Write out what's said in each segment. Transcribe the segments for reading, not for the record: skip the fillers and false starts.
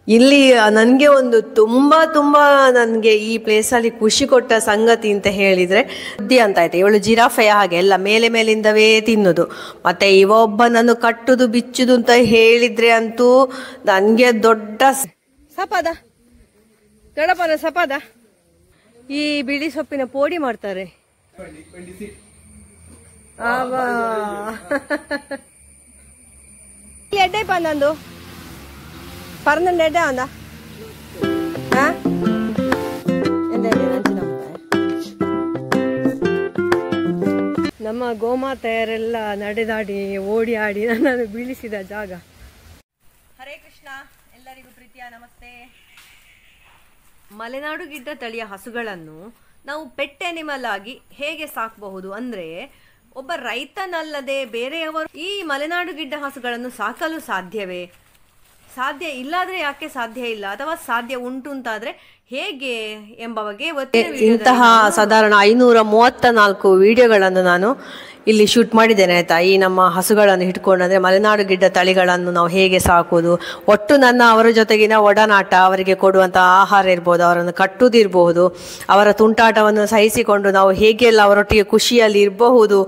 ಇಲ್ಲಿ ನನಗೆ ಒಂದು ತುಂಬಾ ನನಗೆ ಈ ಪ್ಲೇಸಲ್ಲಿ ಖುಷಿ ಕೊಟ್ಟ ಸಂಗತಿ ಅಂತ ಹೇಳಿದ್ರೆ ಬುದ್ಧಿ ಅಂತ ಆಯ್ತು. ಇವಳು ಜಿರಾಫೆಯ ಹಾಗೆ ಎಲ್ಲ ಮೇಲಿಂದವೇ ತಿನ್ನೋದು. ಮತ್ತೆ ಒಬ್ಬನನ್ನು ಕಟ್ಟುದು ಬಿಚ್ಚುದು ಅಂತ ಹೇಳಿದ್ರೆ ಅಂತೂ ನನಗೆ ದೊಡ್ಡ ಸಪಾದ ಗಣಪನ ಸಪಾದ. ಈ ಬಿಳಿ ಸೊಪ್ಪಿನ ಪೋಡಿ ಮಾಡ್ತಾರೆ. ಎಡ್ಡೆ ನಂದು പറഞ്ഞ എന്താ ನಮ್ಮ ಗೋಮಾತೆಯರೆಲ್ಲ ನಡೆದಾಡಿ ಓಡಿ ಆಡಿ ನನ್ನನ್ನು ಬೀಳಿಸಿದ ಜಾಗ. ಹರೇ ಕೃಷ್ಣ, ಎಲ್ಲರಿಗೂ ಪ್ರೀತಿಯ ನಮಸ್ತೆ. ಮಲೆನಾಡು ಗಿಡ್ಡ ತಳಿಯ ಹಸುಗಳನ್ನು ನಾವು ಪೆಟ್ ಅನಿಮಲ್ ಆಗಿ ಹೇಗೆ ಸಾಕಬಹುದು ಅಂದ್ರೆ, ಒಬ್ಬ ರೈತನಲ್ಲದೆ ಬೇರೆಯವರು ಈ ಮಲೆನಾಡು ಗಿಡ್ಡ ಹಸುಗಳನ್ನು ಸಾಕಲು ಸಾಧ್ಯವೇ? ಸಾಧ್ಯ ಇಲ್ಲಾದ್ರೆ ಯಾಕೆ ಸಾಧ್ಯ ಇಲ್ಲ, ಅಥವಾ ಸಾಧ್ಯ ಉಂಟು ಅಂತಾದ್ರೆ ಹೇಗೆ ಎಂಬ ಬಗ್ಗೆ ಇಂತಹ ಸಾಧಾರಣ 534 ವಿಡಿಯೋಗಳನ್ನು ನಾನು ಇಲ್ಲಿ ಶೂಟ್ ಮಾಡಿದ್ದೇನೆ ಆಯ್ತಾ. ಈ ನಮ್ಮ ಹಸುಗಳನ್ನು ಇಟ್ಕೊಂಡು ಅಂದ್ರೆ ಮಲೆನಾಡು ಗಿಡ್ಡ ತಳಿಗಳನ್ನು ನಾವು ಹೇಗೆ ಸಾಕೋದು, ಒಟ್ಟು ನನ್ನ ಅವರ ಜೊತೆಗಿನ ಒಡನಾಟ, ಅವರಿಗೆ ಕೊಡುವಂಥ ಆಹಾರ ಇರ್ಬೋದು, ಅವರನ್ನು ಕಟ್ಟುವುದಿರಬಹುದು, ಅವರ ತುಂಟಾಟವನ್ನು ಸಹಿಸಿಕೊಂಡು ನಾವು ಹೇಗೆಲ್ಲ ಅವರೊಟ್ಟಿಗೆ ಖುಷಿಯಲ್ಲಿ ಇರಬಹುದು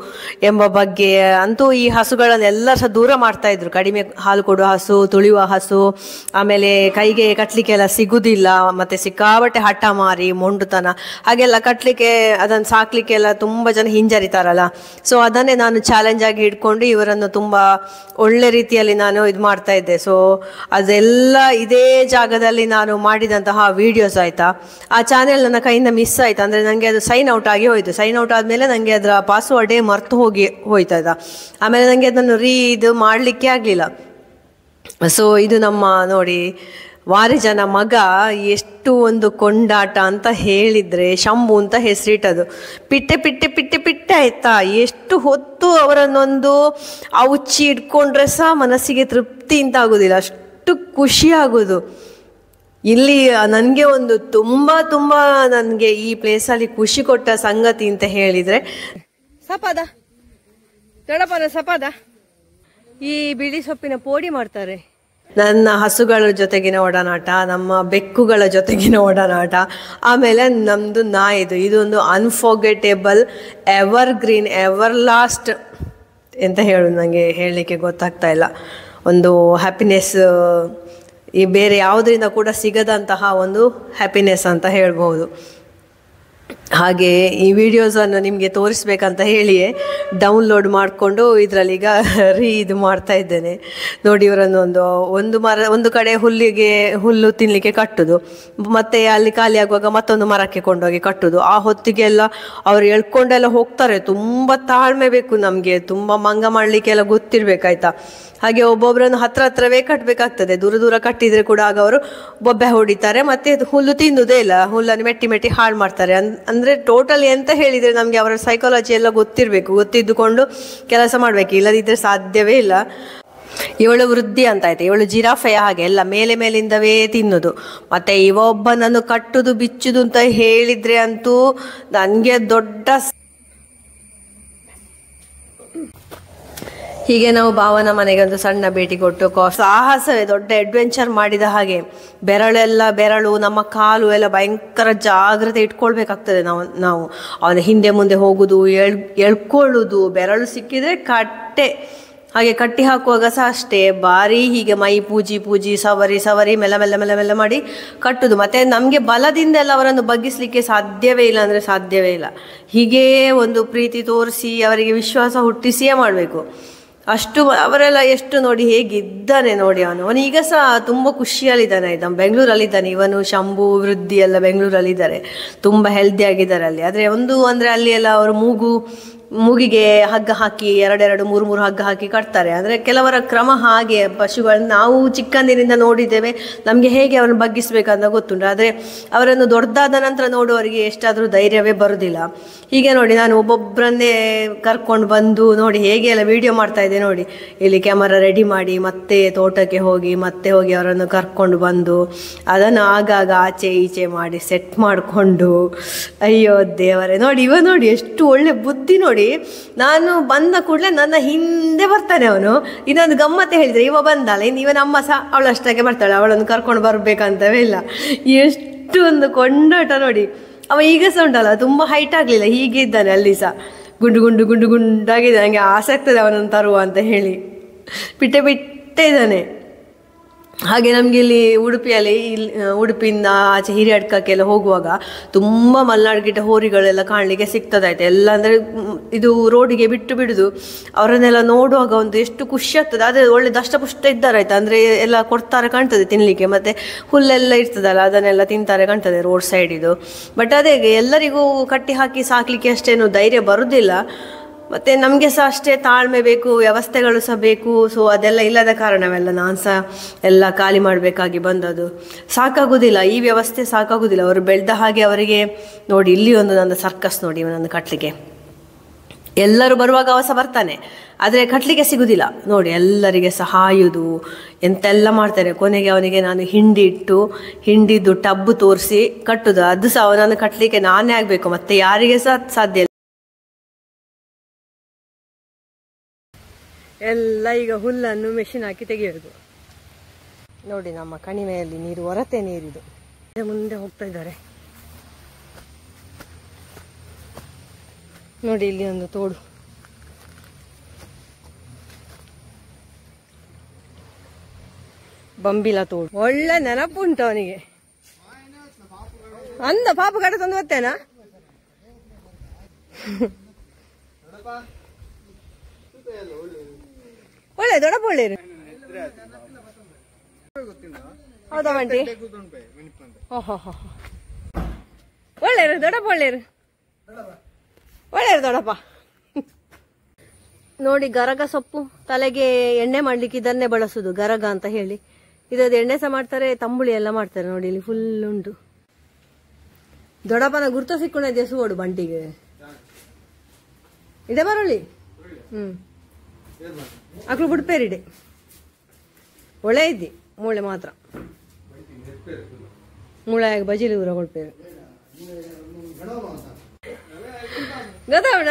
ಎಂಬ ಬಗ್ಗೆ ಅಂತೂ ಈ ಹಸುಗಳನ್ನೆಲ್ಲ ಸಹ ದೂರ ಮಾಡ್ತಾ ಇದ್ರು. ಕಡಿಮೆ ಹಾಲು ಕೊಡುವ ಹಸು, ತುಳಿಯುವ ಹಸು, ಆಮೇಲೆ ಕೈಗೆ ಕಟ್ಟಲಿಕ್ಕೆಲ್ಲ ಸಿಗುದಿಲ್ಲ, ಮತ್ತೆ ಸಿಕ್ಕಾಬಟ್ಟೆ ಹಠ ಮಾರಿ ಮೊಂಡುತನ ಹಾಗೆಲ್ಲ ಕಟ್ಟಲಿಕ್ಕೆ ಅದನ್ನು ಸಾಕ್ಲಿಕ್ಕೆಲ್ಲ ತುಂಬ ಜನ ಹಿಂಜರಿತಾರಲ್ಲ. ಸೊ ಅದನ್ನೇ ನಾನು ಚಾಲೆಂಜ್ ಆಗಿ ಹಿಡ್ಕೊಂಡು ಇವರನ್ನು ತುಂಬ ಒಳ್ಳೆ ರೀತಿಯಲ್ಲಿ ನಾನು ಇದು ಮಾಡ್ತಾ ಇದ್ದೆ. ಸೊ ಅದೆಲ್ಲ ಇದೇ ಜಾಗದಲ್ಲಿ ನಾನು ಮಾಡಿದಂತಹ ವಿಡಿಯೋಸ್ ಆಯ್ತಾ. ಆ ಚಾನೆಲ್ ನನ್ನ ಕೈಯಿಂದ ಮಿಸ್ ಆಯ್ತು, ಅಂದರೆ ನನಗೆ ಅದು ಸೈನ್ ಔಟ್ ಆಗಿ ಹೋಯಿತು. ಸೈನ್ ಔಟ್ ಆದಮೇಲೆ ನನಗೆ ಅದರ ಪಾಸ್ವರ್ಡೇ ಮರ್ತು ಹೋಯ್ತದ. ಆಮೇಲೆ ನನಗೆ ಅದನ್ನು ಇದು ಮಾಡಲಿಕ್ಕೆ ಆಗಲಿಲ್ಲ. ಸೊ ಇದು ನಮ್ಮ ನೋಡಿ ವಾರಿಜನ ಮಗ ಎಷ್ಟು ಒಂದು ಕೊಂಡಾಟ ಅಂತ ಹೇಳಿದರೆ, ಶಂಭು ಅಂತ ಹೆಸರಿಟ್ಟದು. ಪಿಟ್ಟೆ ಆಯ್ತಾ. ಎಷ್ಟು ಹೊತ್ತು ಅವರನ್ನೊಂದು ಔಚಿ ಇಟ್ಕೊಂಡ್ರೆ ಸಹ ಮನಸ್ಸಿಗೆ ತೃಪ್ತಿ ಅಂತ ಆಗೋದಿಲ್ಲ, ಅಷ್ಟು ಖುಷಿ ಆಗೋದು. ಇಲ್ಲಿ ನನಗೆ ಒಂದು ತುಂಬ ನನಗೆ ಈ ಪ್ಲೇಸಲ್ಲಿ ಖುಷಿ ಕೊಟ್ಟ ಸಂಗತಿ ಅಂತ ಹೇಳಿದರೆ ಸಪಾದ ಗಣಪನ ಸಪಾದ. ಈ ಬಿಳಿ ಸೊಪ್ಪಿನ ಪೋಡಿ ಮಾಡ್ತಾರೆ. ನನ್ನ ಹಸುಗಳ ಜೊತೆಗಿನ ಒಡನಾಟ, ನಮ್ಮ ಬೆಕ್ಕುಗಳ ಜೊತೆಗಿನ ಒಡನಾಟ, ಆಮೇಲೆ ನಮ್ಮದು ನಾಯಿದು, ಇದೊಂದು unforgettable, ever green, ever last ಎಂತ ಹೇಳೋದು ನನಗೆ ಹೇಳಲಿಕ್ಕೆ ಗೊತ್ತಾಗ್ತಾ ಇಲ್ಲ. ಒಂದು ಹ್ಯಾಪಿನೆಸ್ ಈ ಬೇರೆ ಯಾವುದರಿಂದ ಕೂಡ ಸಿಗದಂತಹ ಒಂದು ಹ್ಯಾಪಿನೆಸ್ ಅಂತ ಹೇಳ್ಬೋದು. ಹಾಗೆ ಈ ವಿಡಿಯೋಸನ್ನು ನಿಮಗೆ ತೋರಿಸ್ಬೇಕಂತ ಹೇಳಿಯೇ ಡೌನ್ಲೋಡ್ ಮಾಡಿಕೊಂಡು ಇದರಲ್ಲೀಗ ಇದು ಮಾಡ್ತಾ ಇದ್ದೇನೆ. ನೋಡಿ, ಇವರನ್ನು ಒಂದು ಕಡೆ ಹುಲ್ಲು ತಿನ್ನಲಿಕ್ಕೆ ಕಟ್ಟುದು, ಮತ್ತು ಅಲ್ಲಿ ಖಾಲಿ ಆಗುವಾಗ ಮತ್ತೊಂದು ಮರಕ್ಕೆ ಕೊಂಡೋಗಿ ಕಟ್ಟುದು. ಆ ಹೊತ್ತಿಗೆಲ್ಲ ಅವ್ರು ಎಳ್ಕೊಂಡೆಲ್ಲ ಹೋಗ್ತಾರೆ. ತುಂಬ ತಾಳ್ಮೆ ಬೇಕು ನಮಗೆ, ತುಂಬ ಮಂಗ ಮಾಡಲಿಕ್ಕೆಲ್ಲ ಗೊತ್ತಿರಬೇಕಾಯ್ತಾ. ಹಾಗೆ ಒಬ್ಬೊಬ್ಬರನ್ನು ಹತ್ರವೇ ಕಟ್ಟಬೇಕಾಗ್ತದೆ. ದೂರ ಕಟ್ಟಿದರೆ ಕೂಡ ಆಗ ಅವರು ಬೊಬ್ಬೆ ಹೊಡಿತಾರೆ, ಮತ್ತು ಹುಲ್ಲು ತಿನ್ನುವುದೇ ಇಲ್ಲ, ಹುಲ್ಲನ್ನು ಮೆಟ್ಟಿ ಹಾಳು ಮಾಡ್ತಾರೆ. ಅಂದರೆ ಟೋಟಲ್ ಎಂತ ಹೇಳಿದರೆ ನಮಗೆ ಅವರ ಸೈಕಾಲಜಿ ಎಲ್ಲ ಗೊತ್ತಿರಬೇಕು, ಗೊತ್ತಿದ್ದುಕೊಂಡು ಕೆಲಸ ಮಾಡಬೇಕು, ಇಲ್ಲದಿದ್ದರೆ ಸಾಧ್ಯವೇ ಇಲ್ಲ. ಇವಳು ವೃದ್ಧಿ ಅಂತ ಆಯ್ತು. ಇವಳು ಜಿರಾಫೆಯ ಹಾಗೆ ಎಲ್ಲ ಮೇಲಿಂದವೇ ತಿನ್ನೋದು. ಮತ್ತೆ ಒಬ್ಬನನ್ನು ಕಟ್ಟುದು ಬಿಚ್ಚುದು ಅಂತ ಹೇಳಿದ್ರೆ ಅಂತೂ ನನಗೆ ದೊಡ್ಡ. ಹೀಗೆ ನಾವು ಭಾವನ ಮನೆಗೆ ಒಂದು ಸಣ್ಣ ಭೇಟಿ ಕೊಟ್ಟು ಸಾಹಸವೇ ದೊಡ್ಡ ಅಡ್ವೆಂಚರ್ ಮಾಡಿದ ಹಾಗೆ. ಬೆರಳು ನಮ್ಮ ಕಾಲು ಎಲ್ಲ ಭಯಂಕರ ಜಾಗ್ರತೆ ಇಟ್ಕೊಳ್ಬೇಕಾಗ್ತದೆ. ನಾವು ಅವನ ಹಿಂದೆ ಮುಂದೆ ಹೋಗುದು, ಎಳ್ಕೊಳ್ಳುದು, ಬೆರಳು ಸಿಕ್ಕಿದ್ರೆ ಕಟ್ಟೆ. ಹಾಗೆ ಕಟ್ಟಿ ಹಾಕುವಾಗ ಸಹ ಅಷ್ಟೇ, ಭಾರಿ ಹೀಗೆ ಮೈ ಪೂಜಿ ಸವರಿ ಮೆಲ್ಲ ಮಾಡಿ ಕಟ್ಟುದು. ಮತ್ತೆ ನಮಗೆ ಬಲದಿಂದೆಲ್ಲ ಅವರನ್ನು ಬಗ್ಗಿಸ್ಲಿಕ್ಕೆ ಸಾಧ್ಯವೇ ಇಲ್ಲ. ಹೀಗೇ ಒಂದು ಪ್ರೀತಿ ತೋರಿಸಿ ಅವರಿಗೆ ವಿಶ್ವಾಸ ಹುಟ್ಟಿಸಿಯೇ ಮಾಡಬೇಕು. ಅಷ್ಟು ಅವರೆಲ್ಲ ಎಷ್ಟು ನೋಡಿ ಹೇಗಿದ್ದಾನೆ ನೋಡಿ. ಅವನು ಈಗ ಸಹ ತುಂಬ ಖುಷಿಯಲ್ಲಿದ್ದಾನೆ ಆಯ್ತಾ. ಬೆಂಗಳೂರಲ್ಲಿದ್ದಾನೆ ಇವನು, ಶಂಭು, ವೃದ್ಧಿ ಎಲ್ಲ ಬೆಂಗಳೂರಲ್ಲಿದ್ದಾರೆ, ತುಂಬ ಹೆಲ್ದಿ ಆಗಿದ್ದಾರೆ ಅಲ್ಲಿ. ಆದರೆ ಅಂದರೆ ಅಲ್ಲಿ ಎಲ್ಲ ಅವರು ಮೂಗಿಗೆ ಹಗ್ಗ ಹಾಕಿ 2 3 ಹಗ್ಗ ಹಾಕಿ ಕಟ್ತಾರೆ. ಅಂದರೆ ಕೆಲವರ ಕ್ರಮ ಹಾಗೆ. ಪಶುಗಳನ್ನ ನಾವು ಚಿಕ್ಕಂದಿನಿಂದ ನೋಡಿದ್ದೇವೆ, ನಮಗೆ ಹೇಗೆ ಅವರನ್ನು ಬಗ್ಗಿಸ್ಬೇಕಂತ ಗೊತ್ತುಂಟು. ಆದರೆ ಅವರನ್ನು ದೊಡ್ಡದಾದ ನಂತರ ನೋಡುವವರಿಗೆ ಎಷ್ಟಾದರೂ ಧೈರ್ಯವೇ ಬರುವುದಿಲ್ಲ. ಹೀಗೆ ನೋಡಿ, ನಾನು ಒಬ್ಬೊಬ್ಬರನ್ನೇ ಕರ್ಕೊಂಡು ಬಂದು ನೋಡಿ ಹೇಗೆ ಎಲ್ಲ ವಿಡಿಯೋ ಮಾಡ್ತಾ ಇದ್ದೆ ನೋಡಿ. ಇಲ್ಲಿ ಕ್ಯಾಮರಾ ರೆಡಿ ಮಾಡಿ ಮತ್ತೆ ತೋಟಕ್ಕೆ ಹೋಗಿ ಅವರನ್ನು ಕರ್ಕೊಂಡು ಬಂದು ಅದನ್ನು ಆಗಾಗ ಆಚೆ ಈಚೆ ಮಾಡಿ ಸೆಟ್ ಮಾಡಿಕೊಂಡು, ಅಯ್ಯೋ ದೇವರೇ ನೋಡಿ, ನೋಡಿ ಎಷ್ಟು ಒಳ್ಳೆ ಬುದ್ಧಿ ನೋಡಿ ನೋಡಿ, ನಾನು ಬಂದ ಕೂಡಲೇ ನನ್ನ ಹಿಂದೆ ಬರ್ತಾನೆ ಅವನು. ಇನ್ನೊಂದು ಗಮ್ಮತ್ತೆ ಹೇಳಿದ್ರೆ, ಇವ ಬಂದಲ್ಲ ಇನ್ನು ಇವನ ಅಮ್ಮ ಸಹ ಅವಳಷ್ಟಾಗೆ ಬರ್ತಾಳೆ, ಅವಳನ್ನು ಕರ್ಕೊಂಡು ಬರ್ಬೇಕಂತವೇ ಇಲ್ಲ. ಎಷ್ಟು ಒಂದು ಕೊಂಡಾಟ ನೋಡಿ. ಅವ ಈಗ ಸಹ ಉಂಟಲ್ಲ, ತುಂಬ ಹೈಟ್ ಆಗಲಿಲ್ಲ, ಹೀಗೆ ಇದ್ದಾನೆ ಅಲ್ಲಿ ಸಹ, ಗುಂಡು ಗುಂಡು ಗುಂಡು ಗುಂಡಾಗಿದೆ. ನನಗೆ ಆಸೆ ಆಗ್ತದೆ ಅವನನ್ನು ತರುವ ಅಂತ ಹೇಳಿ, ಬಿಟ್ಟೇ ಇದ್ದಾನೆ. ಹಾಗೆ ನಮಗೆ ಇಲ್ಲಿ ಉಡುಪಿಯಲ್ಲಿ ಉಡುಪಿಯಿಂದ ಆಚೆ ಹಿರಿಯಡ್ಕಕ್ಕೆಲ್ಲ ಹೋಗುವಾಗ ತುಂಬ ಮಲೆನಾಡು ಗಿಡ್ಡ ಹೋರಿಗಳೆಲ್ಲ ಕಾಣಲಿಕ್ಕೆ ಸಿಗ್ತದಾಯ್ತು. ಎಲ್ಲ ಅಂದರೆ ಇದು ರೋಡಿಗೆ ಬಿಟ್ಟು ಬಿಡುದು, ಅವರನ್ನೆಲ್ಲ ನೋಡುವಾಗ ಒಂದು ಎಷ್ಟು ಖುಷಿ ಆಗ್ತದೆ. ಆದರೆ ಒಳ್ಳೆ ದಷ್ಟಪುಷ್ಟ ಇದ್ದಾರಾಯ್ತು, ಅಂದರೆ ಎಲ್ಲ ಕೊಡ್ತಾರೆ ಕಾಣ್ತದೆ ತಿನ್ನಲಿಕ್ಕೆ, ಮತ್ತು ಹುಲ್ಲೆಲ್ಲ ಇರ್ತದಲ್ಲ ಅದನ್ನೆಲ್ಲ ತಿಂತಾರೆ ಕಾಣ್ತದೆ ರೋಡ್ ಸೈಡ್ ಇದು. ಬಟ್ ಅದೇ ಎಲ್ಲರಿಗೂ ಕಟ್ಟಿ ಹಾಕಿ ಸಾಕಲಿಕ್ಕೆ ಅಷ್ಟೇನು ಧೈರ್ಯ ಬರುವುದಿಲ್ಲ. ಮತ್ತು ನಮಗೆ ಸಹ ಅಷ್ಟೇ ತಾಳ್ಮೆ ಬೇಕು, ವ್ಯವಸ್ಥೆಗಳು ಸಹ ಬೇಕು. ಸೊ ಅದೆಲ್ಲ ಇಲ್ಲದ ಕಾರಣವೆಲ್ಲ ನಾನು ಸಹ ಎಲ್ಲ ಖಾಲಿ ಮಾಡಬೇಕಾಗಿ ಬಂದದ್ದು. ಸಾಕಾಗೋದಿಲ್ಲ, ಈ ವ್ಯವಸ್ಥೆ ಸಾಕಾಗೋದಿಲ್ಲ. ಅವರು ಬೆಳೆದ ಹಾಗೆ ಅವರಿಗೆ ನೋಡಿ, ಇಲ್ಲಿ ಒಂದು ನನ್ನ ಸರ್ಕಸ್ ನೋಡಿ, ನನ್ನ ಕಟ್ಟಲಿಕ್ಕೆ ಎಲ್ಲರೂ ಬರುವಾಗ ಅವ ಸಹ ಬರ್ತಾನೆ, ಆದರೆ ಕಟ್ಟಲಿಕ್ಕೆ ಸಿಗುವುದಿಲ್ಲ ನೋಡಿ. ಎಲ್ಲರಿಗೆ ಸಹ ಹಾಯುವುದು ಎಂತೆಲ್ಲ ಮಾಡ್ತಾರೆ. ಕೊನೆಗೆ ಅವನಿಗೆ ನಾನು ಹಿಂಡಿದ್ದು ಟಬ್ಬು ತೋರಿಸಿ ಕಟ್ಟುದು. ಅದು ಸಹ ಅವನನ್ನು ಕಟ್ಟಲಿಕ್ಕೆ ನಾನೇ ಆಗಬೇಕು, ಮತ್ತು ಯಾರಿಗೆ ಸಹ ಸಾಧ್ಯ ಇಲ್ಲ. ಎಲ್ಲ ಈಗ ಹುಲ್ಲನ್ನು ಮೆಷಿನ್ ಹಾಕಿ ತೆಗೆಯೋದು ನೋಡಿ. ನಮ್ಮ ಕಣಿವೆಯಲ್ಲಿ ನೀರು ಹೊರತೆ ನೀರಿದು, ಮುಂದೆ ಹೋಗ್ತಾ ಇದ್ದಾರೆ ನೋಡಿ. ಇಲ್ಲಿ ಒಂದು ತೋಡು, ಬಂಬಿಲ ತೋಡು. ಒಳ್ಳೆ ನೆನಪುಂಟು ಅವನಿಗೆ. ಅಂದ ಪಾಪ ಕಡೆ ತಂದು ಬರ್ತೇನಾ? ಒಳ್ಳೆ ದೊಡ್ಡಪ್ಪ ಒಳ್ಳೆ ಹೌದಾ ಬಂಟಿ? ಒಳ್ಳೆಯರು ದೊಡ್ಡಪ್ಪ, ಒಳ್ಳೆಯರು ದೊಡ್ಡಪ್ಪ. ನೋಡಿ, ಗರಗ ಸೊಪ್ಪು ತಲೆಗೆ ಎಣ್ಣೆ ಮಾಡ್ಲಿಕ್ಕೆ ಇದನ್ನೇ ಬಳಸುದು, ಗರಗ ಅಂತ ಹೇಳಿ. ಇದದು ಎಣ್ಣೆ ಸಹ ಮಾಡ್ತಾರೆ, ತಂಬುಳಿ ಎಲ್ಲ ಮಾಡ್ತಾರೆ ನೋಡಿ. ಇಲ್ಲಿ ಫುಲ್ ಉಂಟು. ದೊಡ್ಡಪ್ಪನ ಗುರ್ತ ಸಿಕ್ಕೊಂಡಿದ್ದೆ ಸೋಡು ಬಂಟಿಗೆ. ಇದೆ ಬರೋಳಿ. ಅಕ್ಳು ಬಿಡ್ಪೇರಿಡೆ ಒಳ್ಳೆ ಇದ್ದಿ, ಮೂಳೆ ಮಾತ್ರ ಮೂಳೆ ಬಜಿಲಿ ಊರ ಕೊಡ್ಪೇರು. ಗೊತ್ತವಣ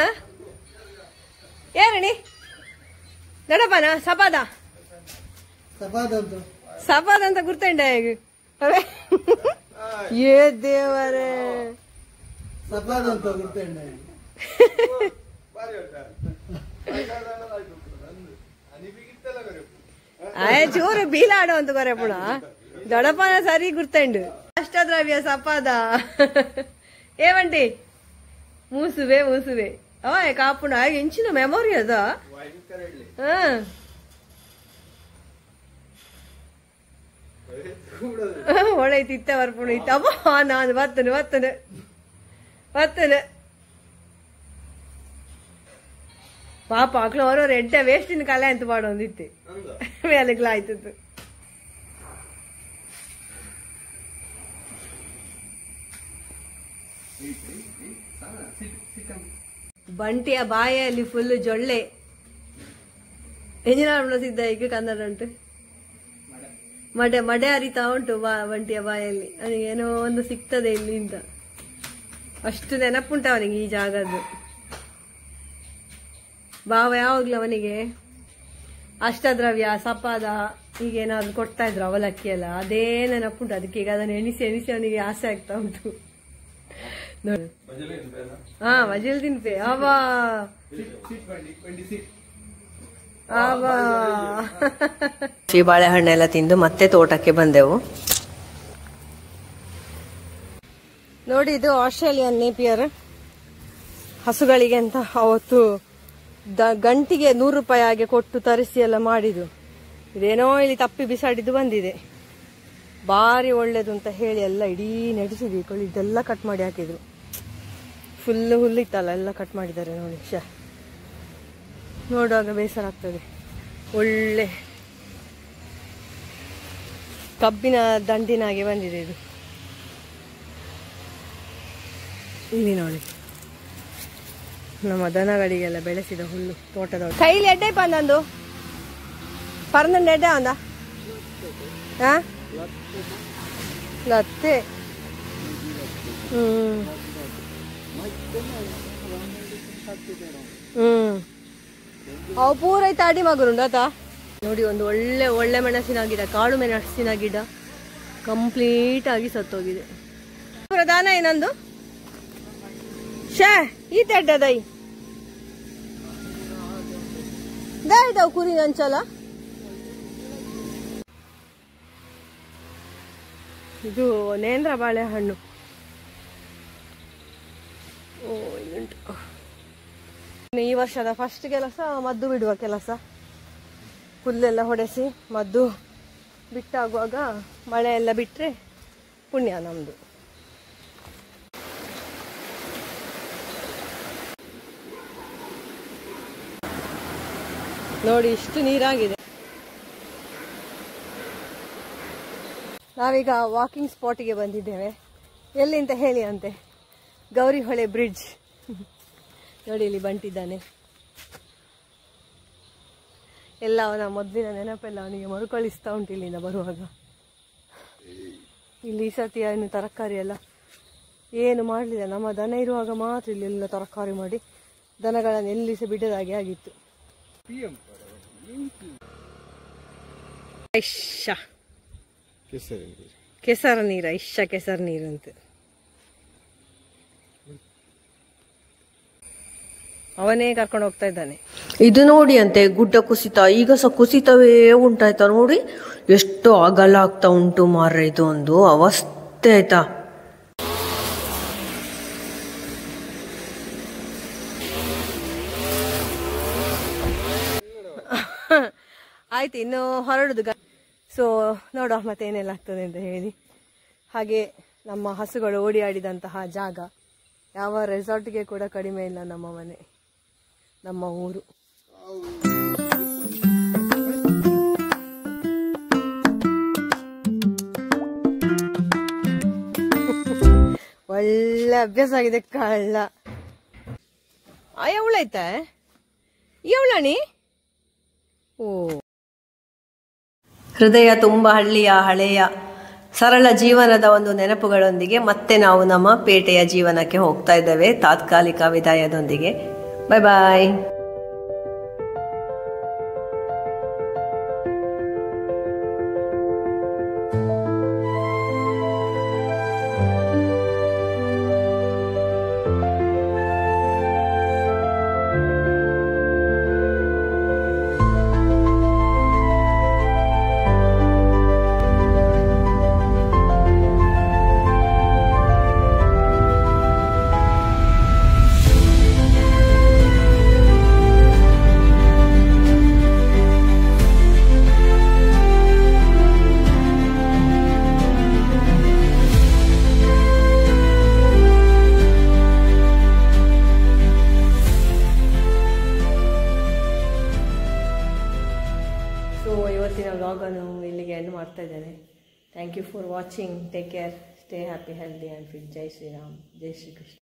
ಯಾರಣಿ ದೊಡ್ಡಪ್ಪನ ಸಪಾದ ಅಂತ ಗುರ್ತಂಡ ಹೇಗೆ? ಏ ದೇವರೇ, ಸಪಾದ ಅಂತ ಗುರ್ತಂಡ. ಚೂರು ಬೀಲಾಡು ಅಂತ ಕೊರೆ ಪುಣ ದೊಡ್ಡಪ್ಪನ ಸರಿ ಗುರ್ತಂಡು. ಅಷ್ಟದ್ರವ್ಯ ಸಪಾದ ಏವಂಟಿ ಮೂಸುವೆ ಅವ ಕಾಪುಣ ಎಂಚಿನ ಮೆಮೊರಿ ಅದ. ಒಳ್ಳೆಯ್ತು ಇತ್ತ ಬರ್ಪುಣ ಇತ್ತ. ಅಮ್ಮ ನಾನು ಬರ್ತನೆ ಪಾಪ ಮಕ್ಳು ಅವರವ್ರ ಎಡ್ಡೆ ವೇಸ್ಟಿನ ಕಲೆ ಅಂತ ಮಾಡೋದಿತ್ತೆ ಮೇಲೆಗ್ಲಾಯ್ತದ್ದು. ಬಂಟಿಯ ಬಾಯಲ್ಲಿ ಫುಲ್ ಜೊಳ್ಳೆ. ಎಂಜಿನ ಬಳಸಿದ್ದ ಈಗ ಕನ್ನಡ ಉಂಟು, ಮಡೆ ಹರಿತಾ ಉಂಟು ಬಂಟಿಯ ಬಾಯಲ್ಲಿ. ಅವನಿಗೆ ಏನೋ ಒಂದು ಸಿಗ್ತದೆ ಇಲ್ಲಿ ಅಂತ, ಅಷ್ಟು ನೆನಪುಂಟ ಅವನಿಗೆ ಈ ಜಾಗದ್ದು. ಭಾವ ಯಾವಾಗ್ಲೂ ಅವನಿಗೆ ಅಷ್ಟದ್ರವ್ಯ ಸಪಾದ ಹೀಗೇನಾದ್ರು ಕೊಡ್ತಾ ಇದ್ರು, ಅವಲಕ್ಕಿ ಎಲ್ಲ, ಅದೇ ನೆನಪುಂಟು. ಅದಕ್ಕೆ ಈಗ ಅದನ್ನು ಎಣಿಸಿ ಅವನಿಗೆ ಆಸೆ ಆಗ್ತಾ ಉಂಟು ನೋಡಿ. ವಜಲ್ ತಿನ್ಪೆ ಬಾಳೆಹಣ್ಣೆಲ್ಲ ತಿಂದು ಮತ್ತೆ ತೋಟಕ್ಕೆ ಬಂದೆವು ನೋಡಿ. ಇದು ಆಸ್ಟ್ರೇಲಿಯನ್ ನೇಪಿಯರ್ ಹಸುಗಳಿಗೆ ಅಂತ ಅವತ್ತು ಗಂಟಿಗೆ 100 ರೂಪಾಯಿ ಹಾಗೆ ಕೊಟ್ಟು ತರಿಸಿ ಎಲ್ಲ ಮಾಡಿದ್ದು. ಇದೇನೋ ಇಲ್ಲಿ ತಪ್ಪಿ ಬಿಸಾಡಿದ್ದು ಬಂದಿದೆ. ಭಾರಿ ಒಳ್ಳೇದು ಅಂತ ಹೇಳಿ ಎಲ್ಲ ಇಡೀ ನಡೆಸಿದ್ವಿ. ಇದೆಲ್ಲ ಕಟ್ ಮಾಡಿ ಹಾಕಿದ್ರು. ಫುಲ್ ಹುಲ್ಲಿತ್ತಲ್ಲ, ಎಲ್ಲ ಕಟ್ ಮಾಡಿದ್ದಾರೆ ನೋಡಿ. ನೋಡುವಾಗ ಬೇಸರ ಆಗ್ತದೆ. ಒಳ್ಳೆ ಕಬ್ಬಿನ ದಂಡಿನಾಗೆ ಬಂದಿದೆ ಇದು. ಇಲ್ಲಿ ನೋಡಿ, ನಮ್ಮ ದನಗಳಿಗೆಲ್ಲ ಬೆಳೆಸಿದ ಹುಲ್ಲು ತೋಟದ ಕೈಲಿ ಎಡ್ಡೆ ಬಂದಂದು ಪರ್ನಂಡು ಎಡ್ಡೆ ಅಂದ ಲತ್ತೆ. ಅವು ಪೂರ ಐತೆ ಅಡಿ ಮಗರುಂಡು ಆತ ನೋಡಿ. ಒಂದು ಒಳ್ಳೆ ಒಳ್ಳೆ ಮೆಣಸಿನ ಗಿಡ, ಕಾಳು ಮೆಣಸಿನ ಗಿಡ ಕಂಪ್ಲೀಟ್ ಆಗಿ ಸತ್ತೋಗಿದೆ. ಪ್ರಧಾನ ಏನಂದು ಶೇ ಈ ತೆಡ್ಡದೈ ದಾವ್ ಕುರಿ ಅಂಚಲ. ಇದು ನೇಂದ್ರ ಬಾಳೆಹಣ್ಣು. ಇದುಂಟು. ಈ ವರ್ಷದ ಫಸ್ಟ್ ಕೆಲಸ ಮದ್ದು ಬಿಡುವ ಕೆಲಸ. ಹುಲ್ಲೆಲ್ಲ ಹೊಡೆಸಿ ಮದ್ದು ಬಿಟ್ಟಾಗುವಾಗ ಮಳೆ ಎಲ್ಲ ಬಿಟ್ಟರೆ ಪುಣ್ಯ ನಮ್ಮದು. ನೋಡಿ ಇಷ್ಟು ನೀರಾಗಿದೆ. ನಾವೀಗ ವಾಕಿಂಗ್ ಸ್ಪಾಟಿಗೆ ಬಂದಿದ್ದೇವೆ. ಎಲ್ಲಿ ಅಂತ ಹೇಳಿ ಅಂತೆ, ಗೌರಿ ಹೊಳೆ ಬ್ರಿಡ್ಜ್. ನೋಡಿ ಇಲ್ಲಿ ಬಂಟಿದ್ದಾನೆ. ಎಲ್ಲ ಅವನ ಮೊದಲಿನ ನೆನಪೆಲ್ಲ ಅವನಿಗೆ ಮರುಕಳಿಸ್ತಾ ಉಂಟು ಇಲ್ಲಿಂದ ಬರುವಾಗ. ಇಲ್ಲಿ ಸತಿ ಏನು ತರಕಾರಿ ಎಲ್ಲ ಏನು ಮಾಡಲಿಲ್ಲ. ನಮ್ಮ ದನ ಇರುವಾಗ ಮಾತ್ರ ಇಲ್ಲೆಲ್ಲ ತರಕಾರಿ ಮಾಡಿ ದನಗಳನ್ನು ಎಲ್ಲಿ ಸಹ ಬಿಡದಾಗೆ ಆಗಿತ್ತು. ಕೆಸರು ನೀರ ಕೆಸರು ನೀರು ಅಂತ ಅವನೇ ಕರ್ಕೊಂಡು ಹೋಗ್ತಾ ಇದ್ದಾನೆ. ಇದು ನೋಡಿ ಅಂತೆ ಗುಡ್ಡ ಕುಸಿತ. ಈಗ ಸಹ ಕುಸಿತವೇ ಉಂಟಾಯ್ತಾ ನೋಡಿ. ಎಷ್ಟು ಅಗಲ ಆಗ್ತಾ ಉಂಟು ಮಾರ್ರೆ. ಇದು ಒಂದು ಅವಸ್ಥೆ ಆಯ್ತಾ. ಆಯ್ತು, ಇನ್ನು ಹೊರಡುದು. ಸೊ ನೋಡುವ ಮತ್ತೆ ಏನೆಲ್ಲ ಆಗ್ತದೆ ಅಂತ ಹೇಳಿ. ಹಾಗೆ ನಮ್ಮ ಹಸುಗಳು ಓಡಿ ಆಡಿದಂತಹ ಜಾಗ. ಯಾವ ರೆಸಾರ್ಟ್ಗೆ ಕೂಡ ಕಡಿಮೆ ಇಲ್ಲ ನಮ್ಮ ಮನೆ, ನಮ್ಮ ಊರು. ಒಳ್ಳೆ ಅಭ್ಯಾಸ ಆಗಿದೆ. ಕಳ್ಳ ಎವಳೈತ ಎವಳಣಿ. ಓ, ಹೃದಯ ತುಂಬ ಹಳ್ಳಿಯ ಹಳೆಯ ಸರಳ ಜೀವನದ ಒಂದು ನೆನಪುಗಳೊಂದಿಗೆ ಮತ್ತೆ ನಾವು ನಮ್ಮ ಪೇಟೆಯ ಜೀವನಕ್ಕೆ ಹೋಗ್ತಾ ಇದ್ದೇವೆ ತಾತ್ಕಾಲಿಕ ವಿದಾಯದೊಂದಿಗೆ. ಬಾಯ್ ಬಾಯ್. ಇವತ್ತಿನ ವ್ಲಾಗನ್ನು ಇಲ್ಲಿಗೆ ಎಂಡ್ ಮಾಡ್ತಾ ಇದ್ದೇನೆ. Thank you for watching. Take care, stay happy, healthy and fit. ಜೈ ಶ್ರೀರಾಮ್, ಜೈ ಶ್ರೀ ಕೃಷ್ಣ.